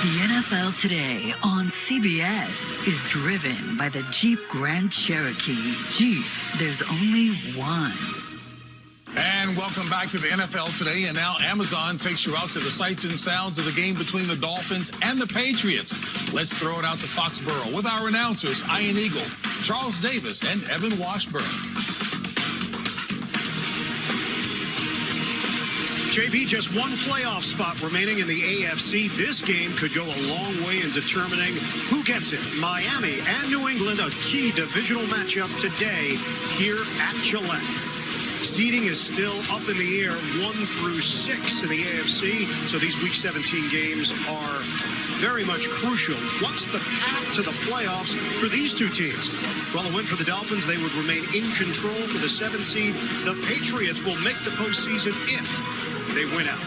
The NFL Today on CBS is driven by the Jeep Grand Cherokee. Jeep, there's only one. And welcome back to the NFL Today. And now Amazon takes you out to the sights and sounds of the game between the Dolphins and the Patriots. Let's throw it out to Foxborough with our announcers, Ian Eagle, Charles Davis, and Evan Washburn. JB, just one playoff spot remaining in the AFC. This game could go a long way in determining who gets it. Miami and New England, a key divisional matchup today here at Gillette. Seeding is still up in the air, 1 through 6 in the AFC. So these Week 17 games are very much crucial. What's the path to the playoffs for these two teams? Well, a win for the Dolphins, they would remain in control for the 7th seed. The Patriots will make the postseason if they win out.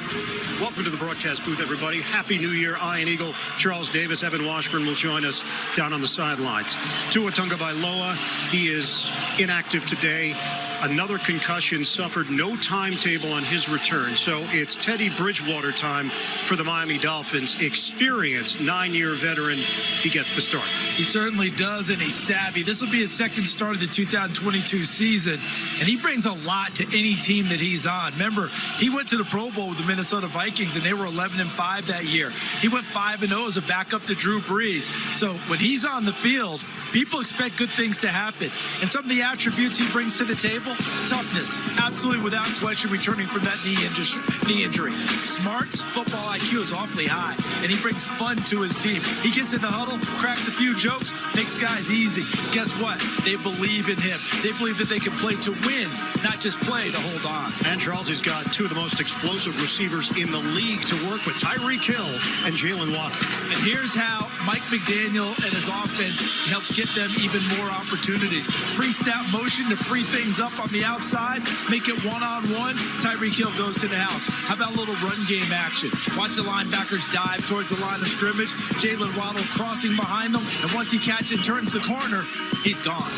Welcome to the broadcast booth, everybody. Happy New Year. Ian Eagle, Charles Davis, Evan Washburn will join us down on the sidelines. Tua Tagovailoa, he is inactive today. Another concussion suffered, no timetable on his return. So it's Teddy Bridgewater time for the Miami Dolphins. Experienced 9-year veteran. He gets the start. He certainly does, and he's savvy. This will be his second start of the 2022 season, and he brings a lot to any team that he's on. Remember, he went to the Pro Bowl with the Minnesota Vikings, and they were 11-5 that year. He went 5-0 as a backup to Drew Brees. So when he's on the field, people expect good things to happen. And some of the attributes he brings to the table, toughness, absolutely without question, returning from that knee injury. Smart football IQ is awfully high, and he brings fun to his team. He gets in the huddle, cracks a few jokes, makes guys easy. Guess what? They believe in him. They believe that they can play to win, not just play to hold on. And Charles has got two of the most explosive receivers in the league to work with, Tyreek Hill and Jalen Waddle. And here's how Mike McDaniel and his offense helps get them even more opportunities. Pre-snap motion to free things up on the outside, make it one-on-one. Tyreek Hill goes to the house. How about a little run game action? Watch the linebackers dive towards the line of scrimmage. Jalen Waddle crossing behind them, and once he catches and turns the corner, he's gone.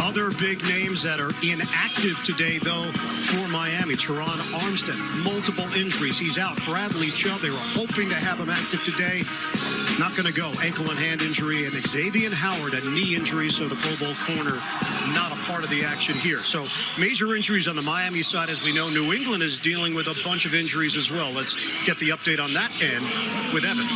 Other big names that are inactive today, though, for Miami. Teron Armstead, multiple injuries. He's out. Bradley Chubb, they were hoping to have him active today. Not going to go. Ankle and hand injury. And Xavier Howard, a knee injury, so the Pro Bowl corner not a part of the action here. So major injuries on the Miami side. As we know, New England is dealing with a bunch of injuries as well. Let's get the update on that end with Evan.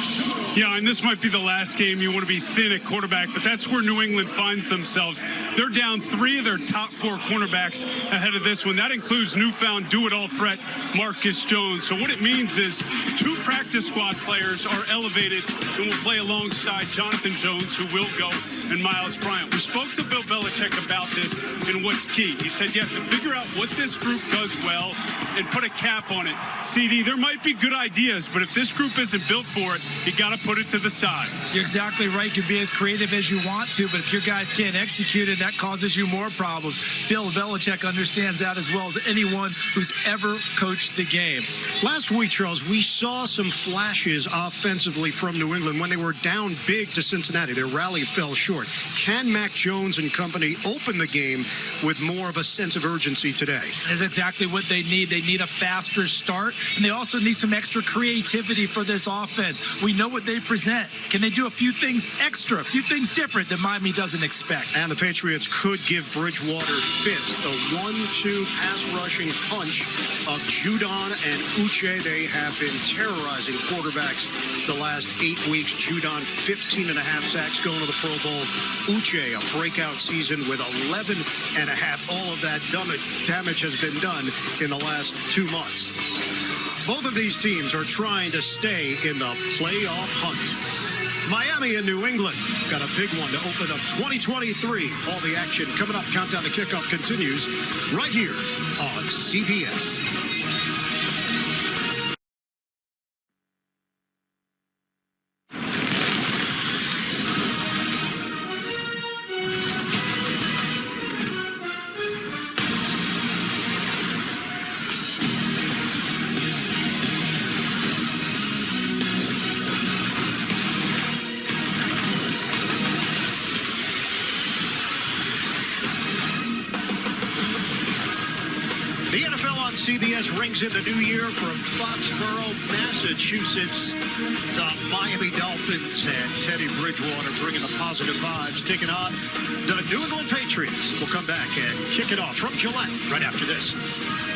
Yeah, and this might be the last game you want to be thin at quarterback, but that's where New England finds themselves. They're down 3 of their top 4 cornerbacks ahead of this one. That includes newfound do-it-all threat Marcus Jones. So what it means is 2 practice squad players are elevated and will play alongside Jonathan Jones, who will go, and Miles Bryant. We spoke to Bill Belichick about this and what's key. He said you have to figure out what this group does well and put a cap on it. CD, there might be good ideas, but if this group isn't built for it, you got to put it to the side. You're exactly right. You can be as creative as you want to, but if your guys can't execute it, that causes you more problems. Bill Belichick understands that as well as anyone who's ever coached the game. Last week, Charles, we saw some flashes offensively from New England when they were down big to Cincinnati. Their rally fell short. Can Mac Jones and company open the game with more of a sense of urgency today? That's exactly what they need. They need a faster start, and they also need some extra creativity for this offense. We know what they present. Can they do a few things extra, a few things different that Miami doesn't expect? And the Patriots could give Bridgewater fits. The 1-2 pass rushing punch of Judon and Uche. They have been terrorizing quarterbacks the last 8 weeks. Judon, 15.5 sacks going to the Pro Bowl. Uche, a breakout season with 11.5. All of that damage has been done in the last 2 months. Both of these teams are trying to stay in the playoff hunt. Miami and New England got a big one to open up 2023. All the action coming up. Countdown to kickoff continues right here on CBS. CBS rings in the new year from Foxborough, Massachusetts. The Miami Dolphins and Teddy Bridgewater bringing the positive vibes, taking on the New England Patriots. We'll come back and kick it off from Gillette right after this.